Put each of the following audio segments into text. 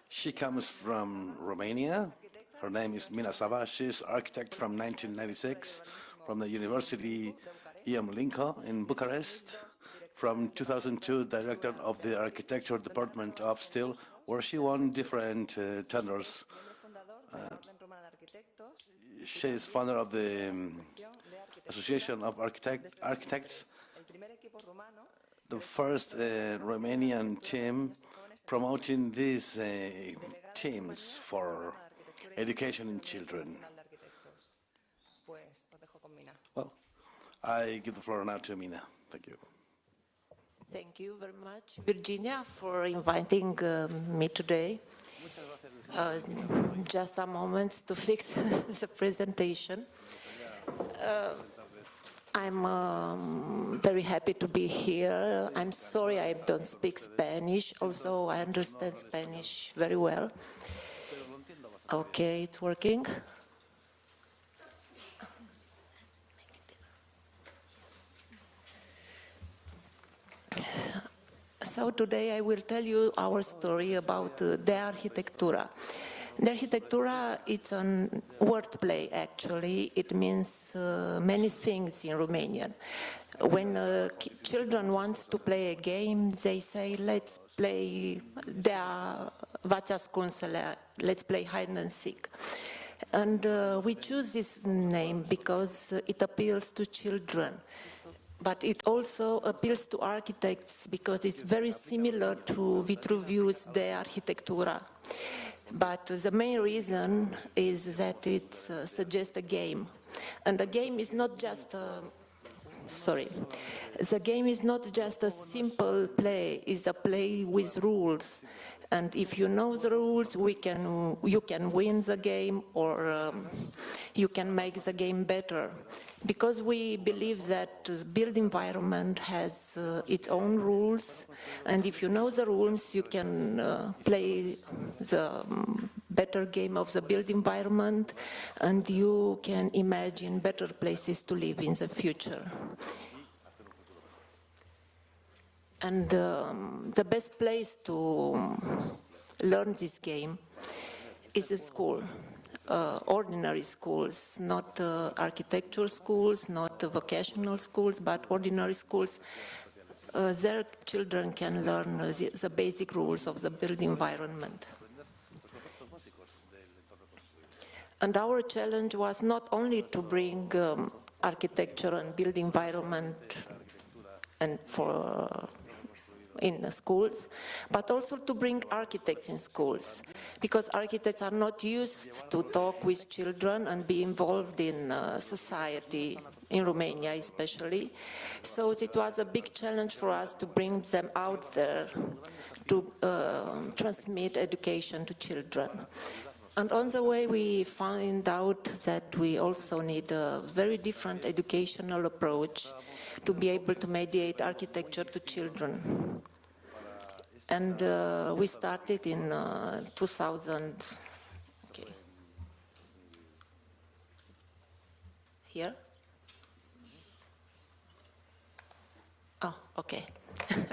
She comes from Romania. Her name is Mina Sava. She's architect from 1996 from the University EM Lincoln in Bucharest. From 2002, director of the architecture department of Steel, where she won different tenders. She is founder of the Association of Architects, the first Romanian team promoting these teams for education in children. Well, I give the floor now to Mina. Thank you. Thank you very much, Virginia, for inviting me today. Just a moment to fix the presentation. I'm very happy to be here. I'm sorry I don't speak Spanish, although I understand Spanish very well. Okay, it's working. So today I will tell you our story about de-architectura. De-architectura, it's a wordplay actually. It means many things in Romanian. When children want to play a game, they say, let's play let's play hide and seek. And we choose this name because it appeals to children. But it also appeals to architects because it's very similar to Vitruvius' de-architectura. But the main reason is that it suggests a game. And the game is not just the game is not just a simple play, it's a play with rules. And if you know the rules, you can win the game or you can make the game better. Because we believe that the built environment has its own rules, and if you know the rules, you can play the better game of the built environment, and you can imagine better places to live in the future. And the best place to learn this game is a school. Ordinary schools, not architecture schools, not vocational schools, but ordinary schools. Their children can learn the basic rules of the built environment. And our challenge was not only to bring architecture and built environment and in the schools, but also to bring architects in schools, because architects are not used to talk with children and be involved in society, in Romania especially. So it was a big challenge for us to bring them out there to transmit education to children. And on the way we found out that we also need a very different educational approach to be able to mediate architecture to children. And we started in 2000. Okay. Here? Oh, okay.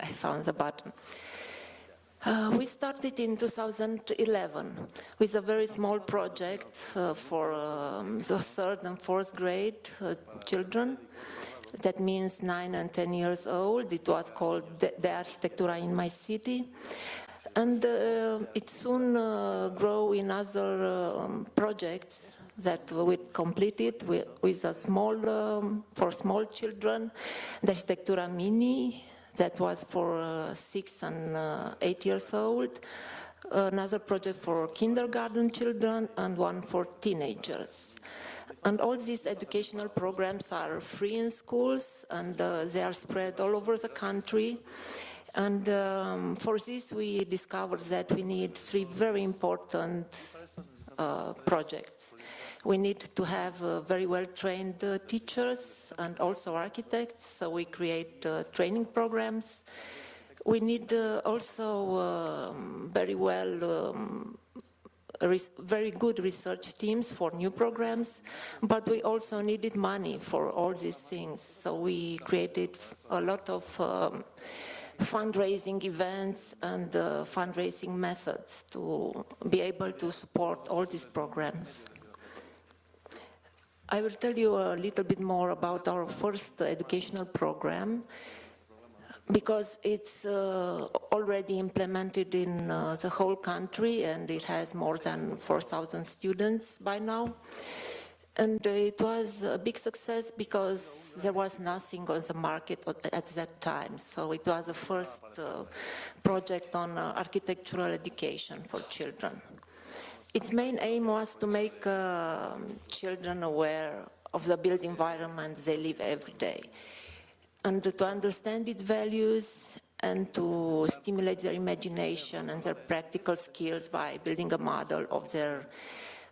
I found the button. We started in 2011 with a very small project for the 3rd and 4th grade children. That means 9 and 10 years old. It was called de-architectura in my city. And it soon grew in other projects that we completed with a small, for small children, the Arquitectura Mini, that was for 6 and 8 years old, another project for kindergarten children, and one for teenagers. And all these educational programs are free in schools, and they are spread all over the country. And for this, we discovered that we need 3 very important projects. We need to have very well-trained teachers and also architects, so we create training programs. We need also very good research teams for new programs, but we also needed money for all these things. So we created a lot of fundraising events and fundraising methods to be able to support all these programs. I will tell you a little bit more about our first educational program, because it's already implemented in the whole country, and it has more than 4,000 students by now. And it was a big success because there was nothing on the market at that time. So it was the first project on architectural education for children. Its main aim was to make children aware of the built environment they live every day, and to understand its values and to stimulate their imagination and their practical skills by building a model of their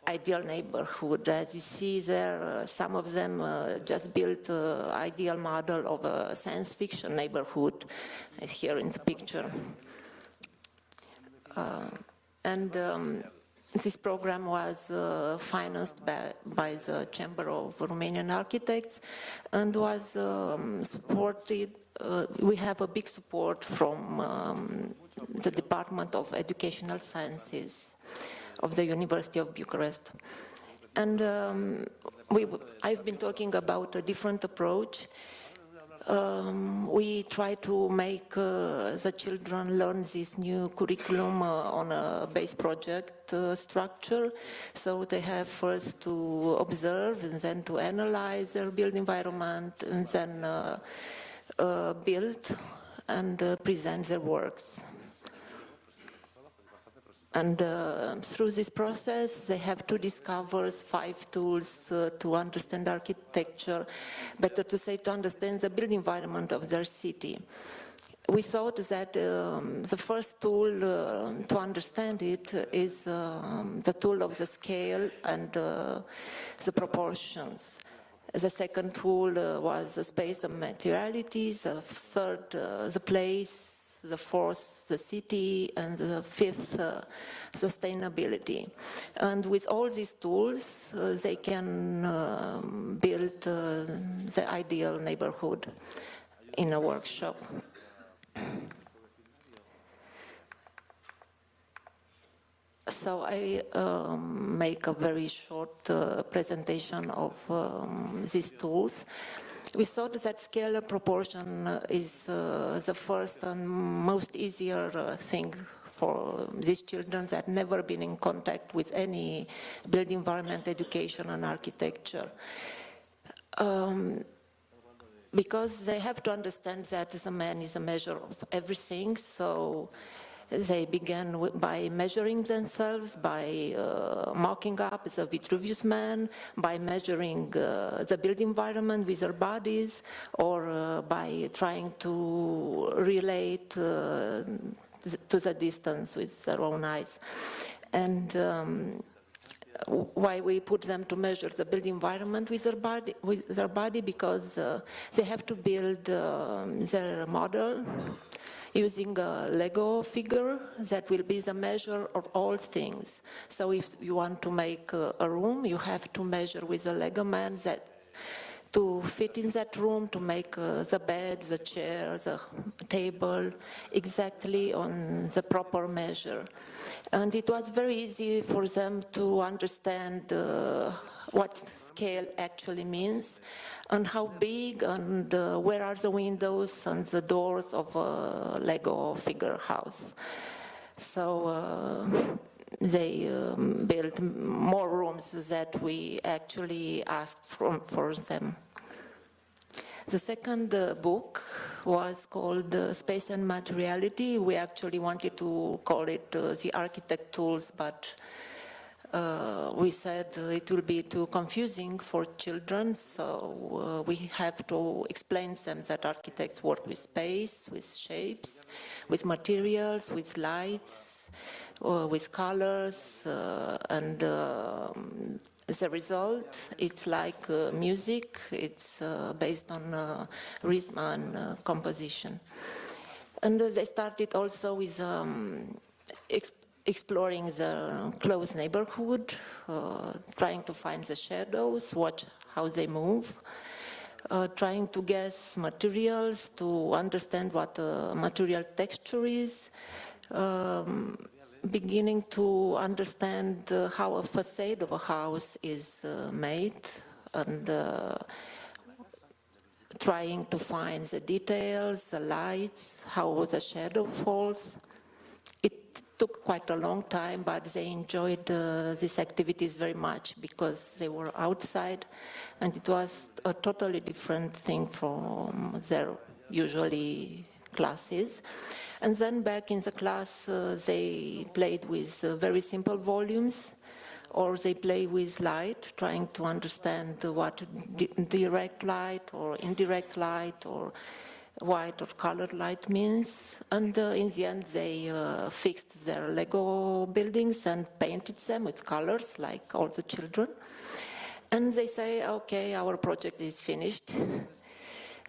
ideal neighborhood. As you see there, some of them just built an ideal model of a science fiction neighborhood, as here in the picture. This program was financed by the Chamber of Romanian Architects and was supported. We have a big support from the Department of Educational Sciences of the University of Bucharest. And I've been talking about a different approach. We try to make the children learn this new curriculum on a base project structure. So they have first to observe and then to analyze their built environment and then build and present their works. And through this process, they have to discover 5 tools to understand architecture, better to say, to understand the built environment of their city. We thought that the first tool to understand it is the tool of the scale and the proportions. The second tool was the space and materialities, the third, the place, the fourth, the city, and the fifth, sustainability. And with all these tools, they can build the ideal neighborhood in a workshop. So I make a very short presentation of these tools. We thought that scale proportion is the first and most easier thing for these children that never been in contact with any built environment education and architecture. Because they have to understand that the man is a measure of everything, so they began by measuring themselves, by mocking up the Vitruvius man, by measuring the built environment with their bodies, or by trying to relate to the distance with their own eyes. And why we put them to measure the built environment with their body, because they have to build their model using a Lego figure that will be the measure of all things. So if you want to make a room, you have to measure with a Lego man that to fit in that room, to make the bed, the chair, the table, exactly on the proper measure. And it was very easy for them to understand what scale actually means, and how big, and where are the windows and the doors of a Lego figure house. So they built more rooms that we actually asked for them. The second book was called Space and Materiality. We actually wanted to call it the Architect Tools, but we said it will be too confusing for children, so we have to explain to them that architects work with space, with shapes, with materials, with lights, with colors, and as a result, it's like music. It's based on rhythm and composition. And they started also with exploring the close neighborhood, trying to find the shadows, watch how they move, trying to guess materials, to understand what material texture is, beginning to understand how a facade of a house is made, and trying to find the details, the lights, how the shadow falls. It took quite a long time, but they enjoyed these activities very much because they were outside, and it was a totally different thing from their usually classes. And then back in the class, they played with very simple volumes, or they play with light, trying to understand what direct light or indirect light or white or colored light means. And in the end, they fixed their Lego buildings and painted them with colors, like all the children. And they say, okay, our project is finished.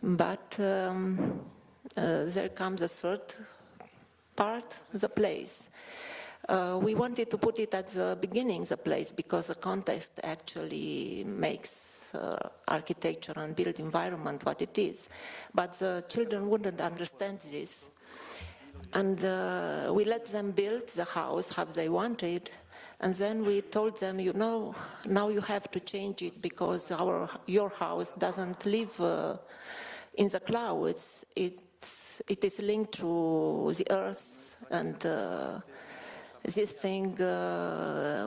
But there comes a third part, the place. We wanted to put it at the beginning, the place, because the context actually makes architecture and built environment what it is. But the children wouldn't understand this. And we let them build the house how they wanted. And then we told them, you know, now you have to change it because your house doesn't live in the clouds. It is linked to the earth, and this thing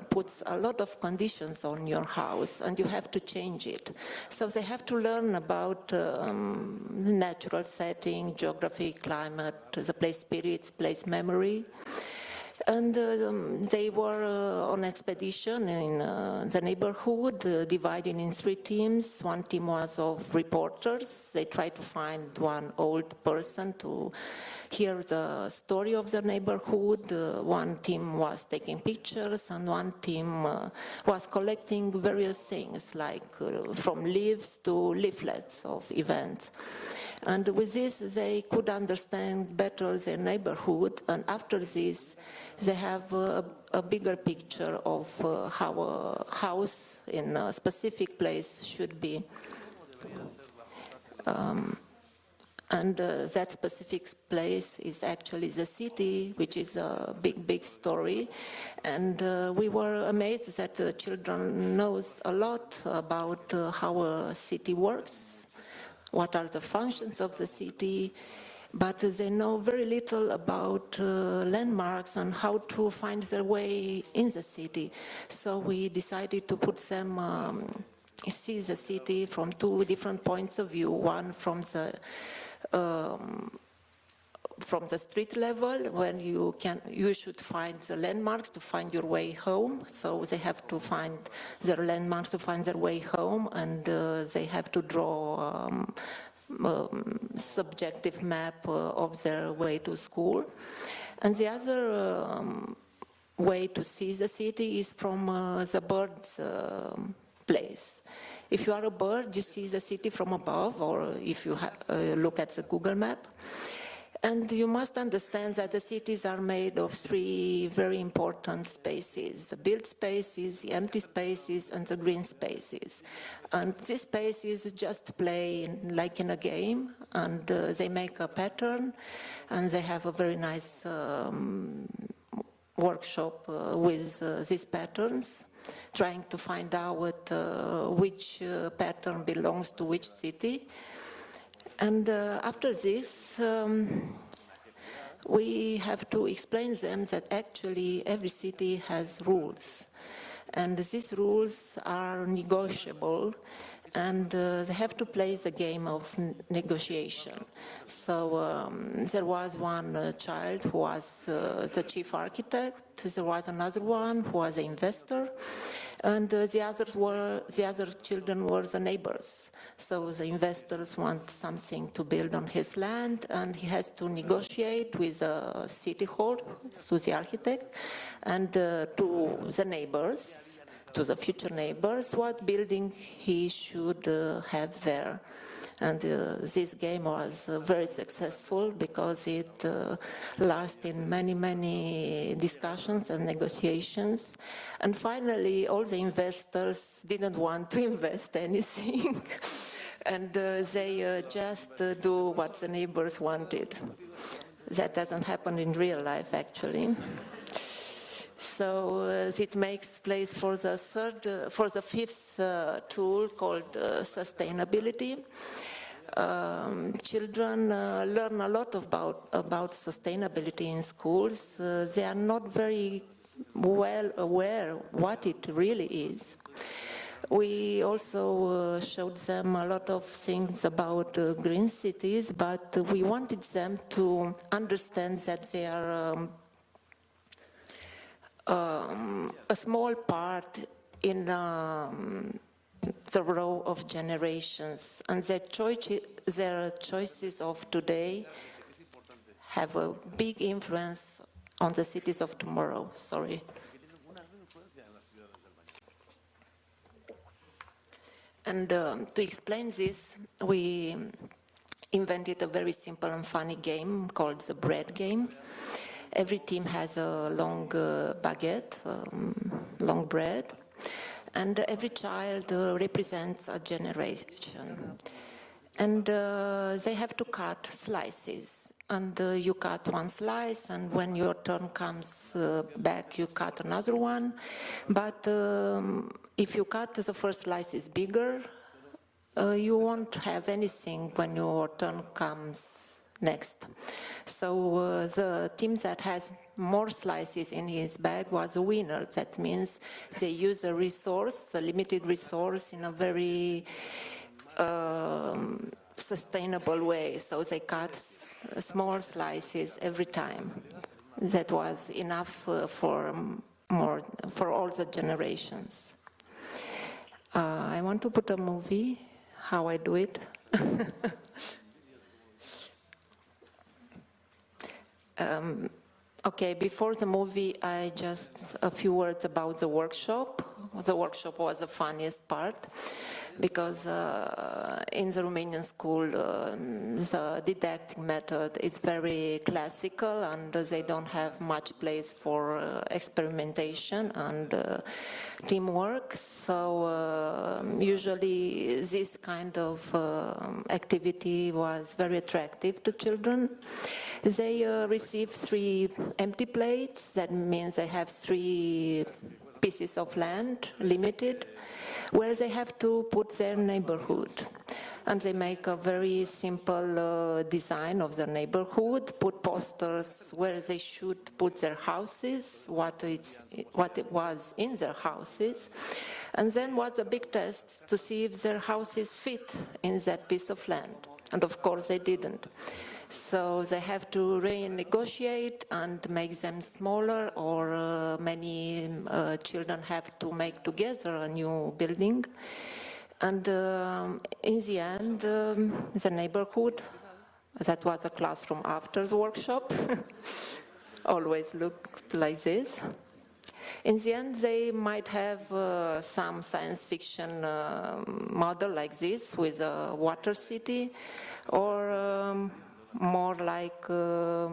puts a lot of conditions on your house, and you have to change it. So they have to learn about the natural setting, geography, climate, the place spirits, place memory. And they were on expedition in the neighborhood, divided in 3 teams. One team was of reporters. They tried to find one old person to hear the story of the neighborhood. One team was taking pictures, and one team was collecting various things, like from leaves to leaflets of events. And with this, they could understand better their neighborhood, and after this, they have a bigger picture of how a house in a specific place should be. And that specific place is actually the city, which is a big, big story. And we were amazed that the children knows a lot about how a city works, what are the functions of the city, but they know very little about landmarks and how to find their way in the city. So we decided to put them see the city from 2 different points of view. One from the street level, when you should find the landmarks to find your way home. So they have to find their landmarks to find their way home, and they have to draw subjective map of their way to school. And the other way to see the city is from the bird's place. If you are a bird, you see the city from above, or if you look at the Google map. And you must understand that the cities are made of 3 very important spaces: the built spaces, the empty spaces, and the green spaces. And these spaces just play like in a game, and they make a pattern, and they have a very nice workshop with these patterns, trying to find out which pattern belongs to which city. And after this, we have to explain them that actually every city has rules. And these rules are negotiable, and they have to play the game of negotiation. So there was one child who was the chief architect, there was another one who was an investor, and the other children were the neighbors. So the investors want something to build on his land, and he has to negotiate with the city hall, to the architect, and to the neighbors, to the future neighbors, what building he should have there. And this game was very successful because it lasted many, many discussions and negotiations. And finally, all the investors didn't want to invest anything. And they just do what the neighbors wanted. That doesn't happen in real life, actually. So it makes place for the fifth tool called sustainability. Children learn a lot about sustainability in schools. They are not very well aware what it really is. We also showed them a lot of things about green cities, but we wanted them to understand that they are a small part in the row of generations, and their choices of today have a big influence on the cities of tomorrow. Sorry. And to explain this, we invented a very simple and funny game called the bread game. Every team has a long baguette, long bread, and every child represents a generation. And they have to cut slices. And you cut one slice, and when your turn comes back, you cut another one. But if you cut the first slice is bigger, you won't have anything when your turn comes next. So the team that has more slices in his bag was the winner. That means they use a resource, a limited resource, in a very sustainable way. So they cut small slices every time. That was enough for all the generations. I want to put a movie, how I do it. Okay, before the movie, a few words about the workshop. The workshop was the funniest part, because in the Romanian school, the didactic method is very classical, and they don't have much place for experimentation and teamwork. So usually this kind of activity was very attractive to children. They receive 3 empty plates. That means they have 3 pieces of land, limited, where they have to put their neighborhood. And they make a very simple design of their neighborhood, put posters where they should put their houses, what it was in their houses. And then was a big test to see if their houses fit in that piece of land. And of course they didn't. So they have to renegotiate and make them smaller, or many children have to make together a new building. And in the end, the neighborhood, that was a classroom after the workshop, always looked like this. In the end, they might have some science fiction model like this with a water city, or more like a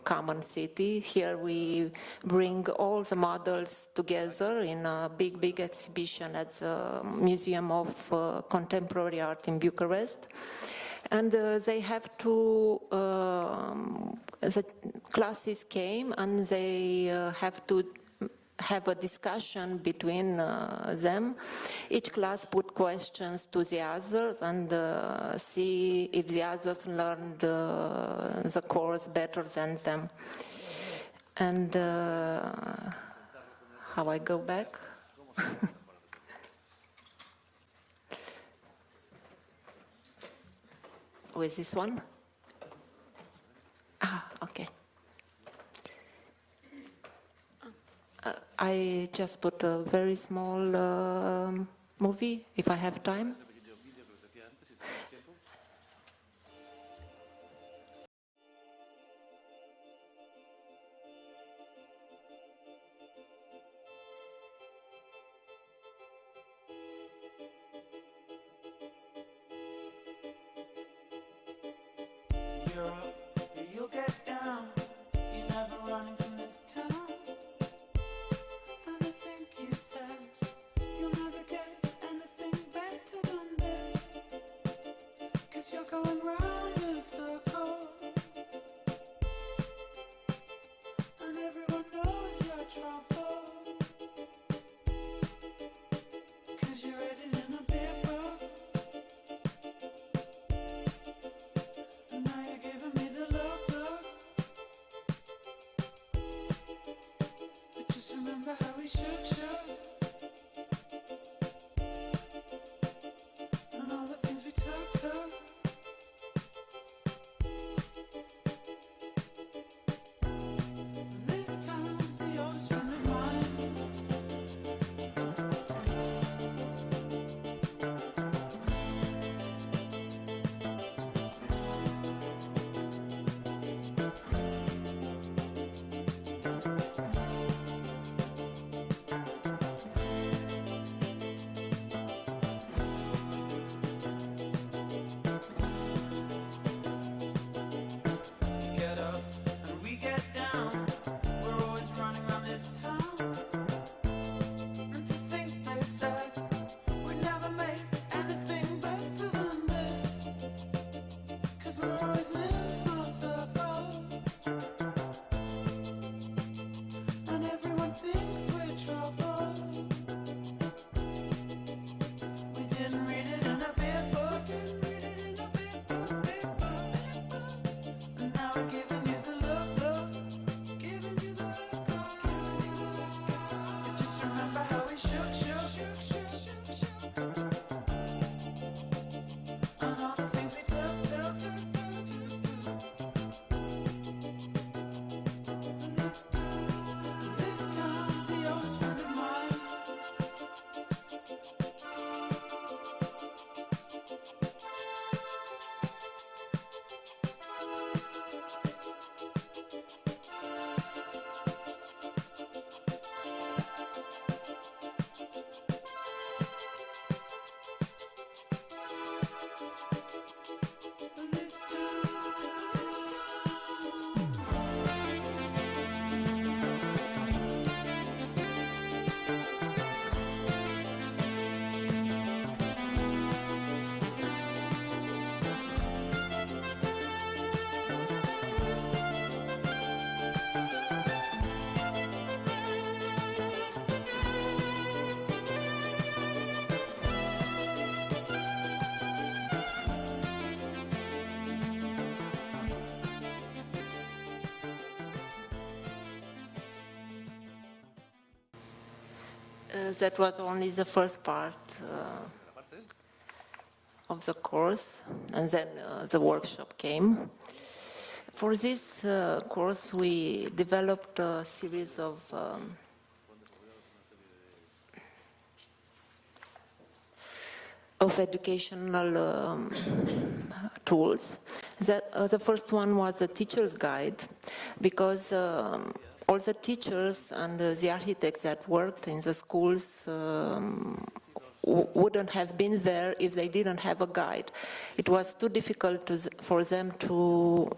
common city. Here we bring all the models together in a big exhibition at the Museum of Contemporary Art in Bucharest. And they have to, the classes came and they have to have a discussion between them. Each class put questions to the others and see if the others learned the course better than them. And how I go back? With this one? Ah, okay. I just put a very small movie, if I have time. Europe, where you'll get down. You're never running from this town. And I think you said you'll never get anything better than this. That was only the first part of the course, and then the workshop came. For this course, we developed a series of educational tools. The first one was a teacher's guide, because all the teachers and the architects that worked in the schools wouldn't have been there if they didn't have a guide. It was too difficult for them to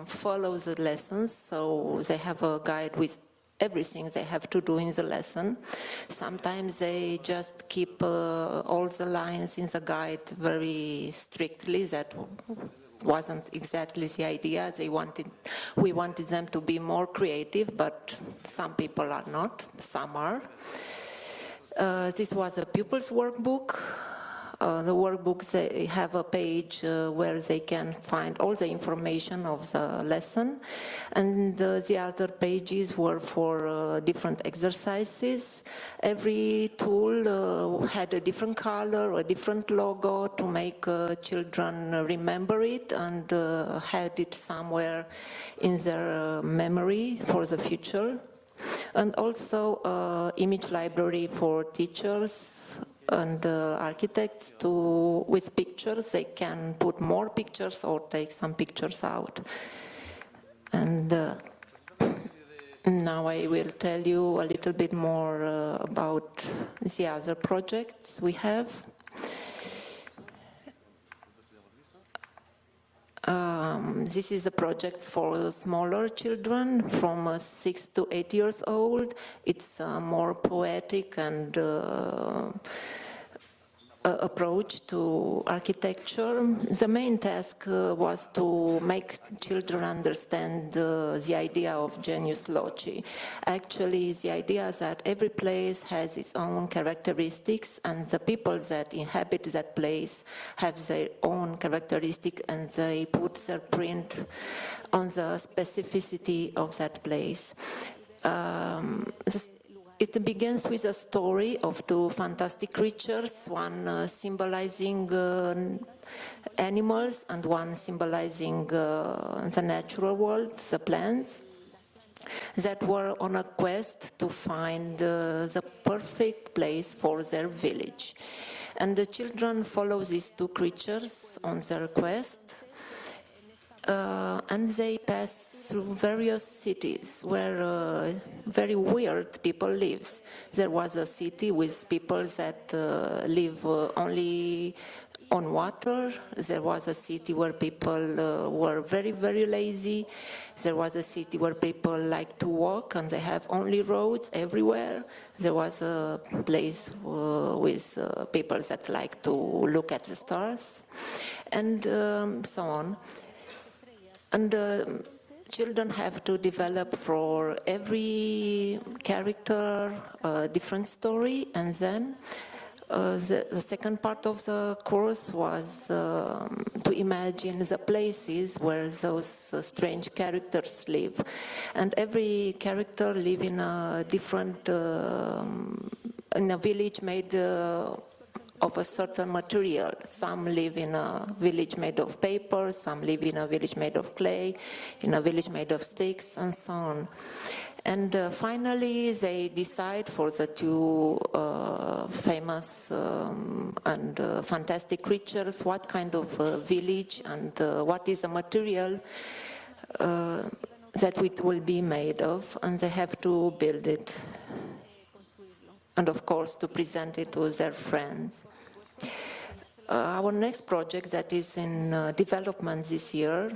follow the lessons, so they have a guide with everything they have to do in the lesson. Sometimes they just keep all the lines in the guide very strictly. That wasn't exactly the idea. We wanted them to be more creative, but some people are not, some are. This was a pupil's workbook. The workbooks, they have a page where they can find all the information of the lesson, and the other pages were for different exercises. Every tool had a different color, a different logo to make children remember it and had it somewhere in their memory for the future. And also image library for teachers and architects with pictures. They can put more pictures or take some pictures out. And now I will tell you a little bit more about the other projects we have. This is a project for smaller children from 6 to 8 years old. It's more poetic and approach to architecture. The main task was to make children understand the idea of genius loci. Actually, the idea is that every place has its own characteristics, and the people that inhabit that place have their own characteristics, and they put their print on the specificity of that place. It begins with a story of two fantastic creatures, one symbolizing animals and one symbolizing the natural world, the plants, that were on a quest to find the perfect place for their village. And the children follow these two creatures on their quest. And they pass through various cities where very weird people live. There was a city with people that live only on water. There was a city where people were very, very lazy. There was a city where people like to walk and they have only roads everywhere. There was a place with people that like to look at the stars, and so on. And children have to develop for every character a different story, and then the second part of the course was to imagine the places where those strange characters live. And every character live in a different, in a village made of a certain material. Some live in a village made of paper, some live in a village made of clay, in a village made of sticks, and so on. And finally, they decide for the two famous and fantastic creatures what kind of village and what is the material that it will be made of, and they have to build it. And of course, to present it to their friends. Our next project that is in development this year,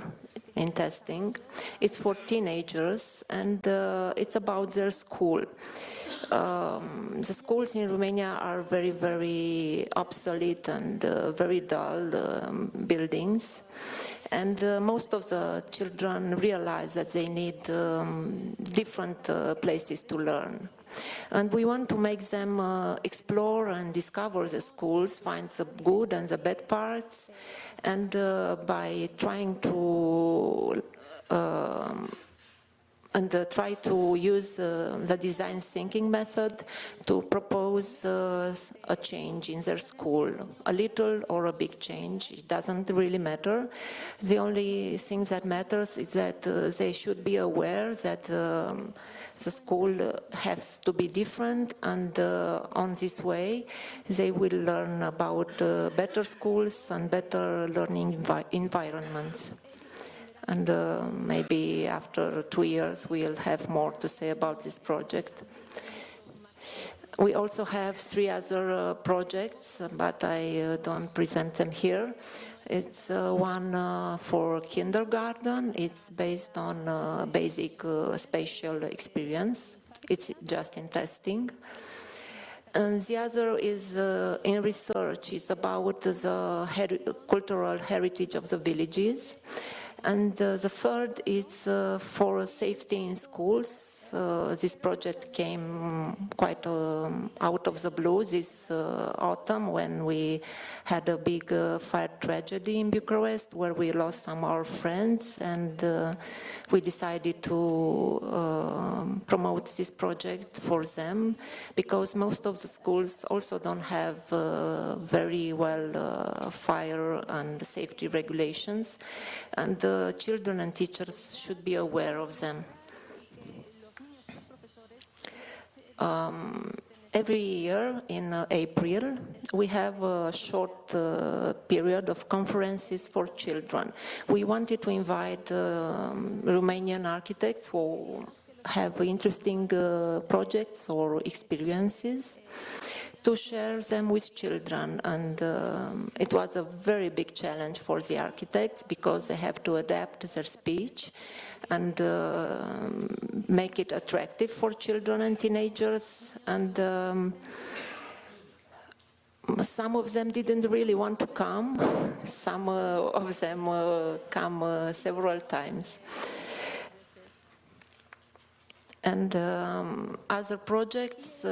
in testing, it's for teenagers, and it's about their school. The schools in Romania are very, very obsolete and very dull buildings. And most of the children realize that they need different places to learn. And we want to make them explore and discover the schools, find the good and the bad parts, and by trying to try to use the design thinking method to propose a change in their school, a little or a big change. It doesn't really matter. The only thing that matters is that they should be aware that the school has to be different, and on this way they will learn about better schools and better learning environments. And maybe after 2 years we'll have more to say about this project. We also have 3 other projects, but I don't present them here. It's one for kindergarten. It's based on basic spatial experience. It's just in testing. And the other is in research. It's about the cultural heritage of the villages. And the third is for safety in schools. This project came quite out of the blue this autumn when we had a big fire tragedy in Bucharest where we lost some of our friends, and we decided to promote this project for them because most of the schools also don't have very well fire and safety regulations, and the children and teachers should be aware of them. Every year in April, we have a short period of conferences for children. We wanted to invite Romanian architects who have interesting projects or experiences to share them with children, and it was a very big challenge for the architects because they have to adapt their speech and make it attractive for children and teenagers, and some of them didn't really want to come. Some of them come several times. And other projects,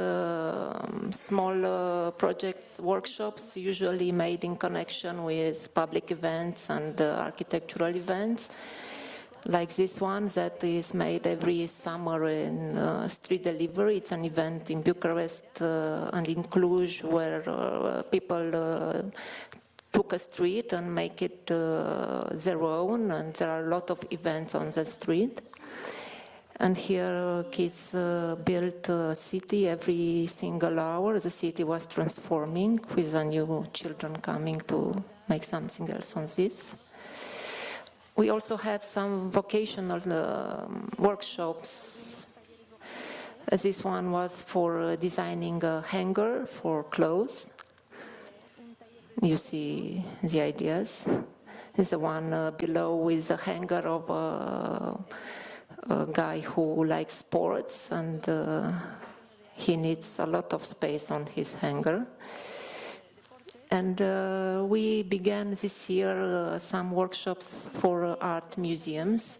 small projects, workshops, usually made in connection with public events and architectural events, like this one that is made every summer in Street Delivery. It's an event in Bucharest and in Cluj where people took a street and make it their own, and there are a lot of events on the street. And here kids built a city every single hour. The city was transforming with the new children coming to make something else on this. We also have some vocational workshops. This one was for designing a hanger for clothes. You see the ideas. There's the one below with a hanger of a guy who likes sports, and he needs a lot of space on his hanger. And we began this year some workshops for art museums.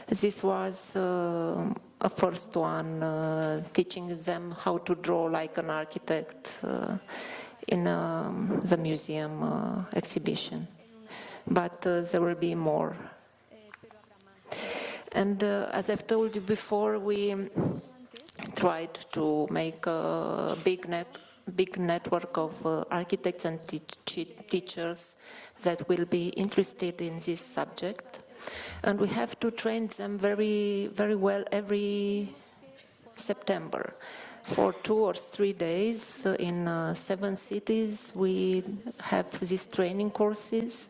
This was a first one, teaching them how to draw like an architect in the museum exhibition. But there will be more. And as I've told you before, we tried to make a big network of architects and teachers that will be interested in this subject. And we have to train them very, very well every September. For 2 or 3 days in 7 cities, we have these training courses.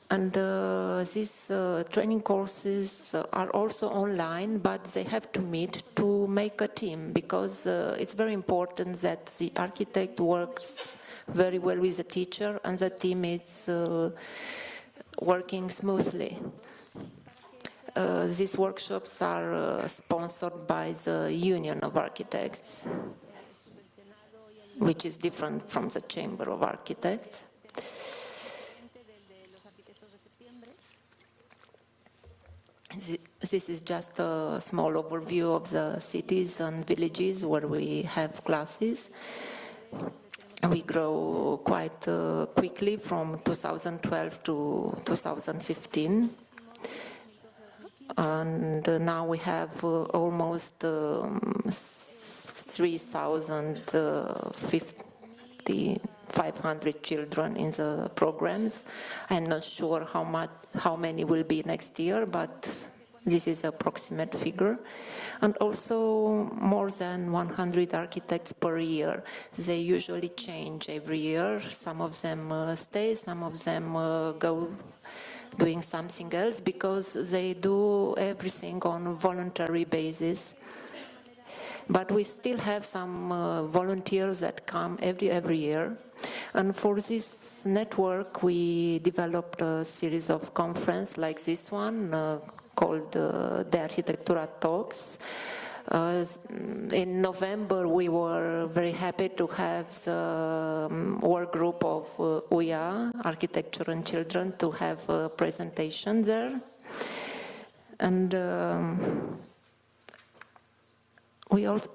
And these training courses are also online, but they have to meet to make a team, because it's very important that the architect works very well with the teacher and the team is working smoothly. These workshops are sponsored by the Union of Architects, which is different from the Chamber of Architects. This is just a small overview of the cities and villages where we have classes. We grow quite quickly from 2012 to 2015. And now we have almost 3,500 children in the programs. I'm not sure how many will be next year, but this is an approximate figure. And also more than 100 architects per year. They usually change every year. Some of them stay, some of them go doing something else because they do everything on a voluntary basis. But we still have some volunteers that come every year. And for this network, we developed a series of conferences like this one, called de-architectura talks. In November, we were very happy to have the work group of UIA, Architecture and Children, to have a presentation there. And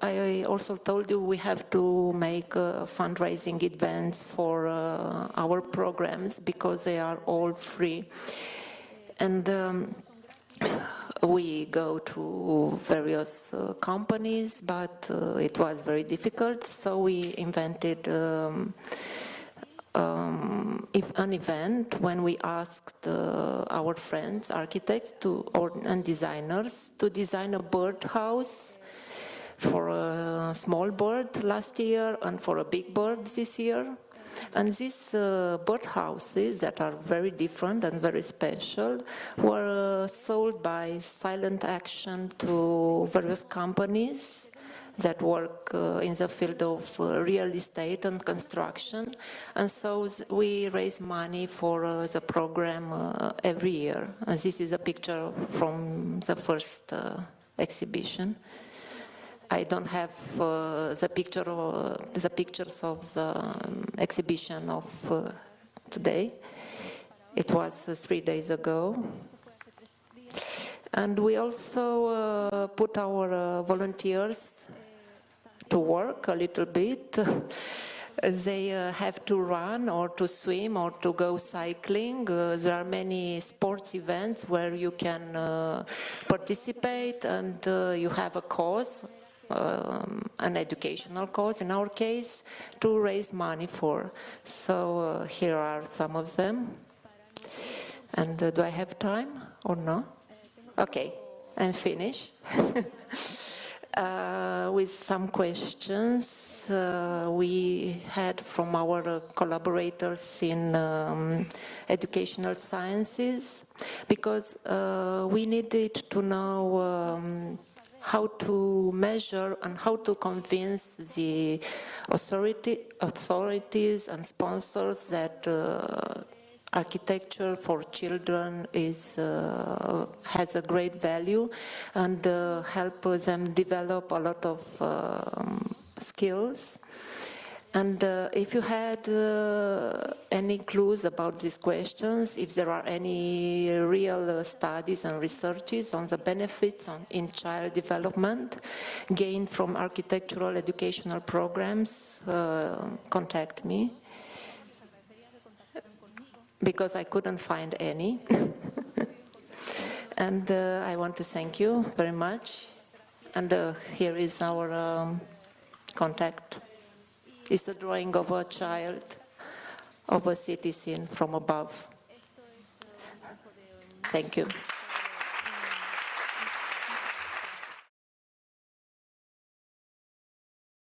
I also told you we have to make fundraising events for our programs because they are all free. And we go to various companies, but it was very difficult, so we invented an event when we asked our friends, architects and designers, to design a birdhouse for a small bird last year and for a big bird this year. And these birdhouses that are very different and very special were sold by silent action to various companies that work in the field of real estate and construction. And so we raise money for the program every year. And this is a picture from the first exhibition. I don't have the pictures of the exhibition of today. It was 3 days ago. And we also put our volunteers to work a little bit. They have to run or to swim or to go cycling. There are many sports events where you can participate, and you have a cause. An educational cause, in our case, to raise money for. So here are some of them. And do I have time or no? Okay, I'm finished. With some questions we had from our collaborators in educational sciences, because we needed to know how to measure and how to convince the authorities and sponsors that architecture for children has a great value, and help them develop a lot of skills. And if you had any clues about these questions, if there are any real studies and researches on the benefits in child development gained from architectural educational programs, contact me, because I couldn't find any. And I want to thank you very much. And here is our contact. It's a drawing of a child, of a city scene from above. Thank you.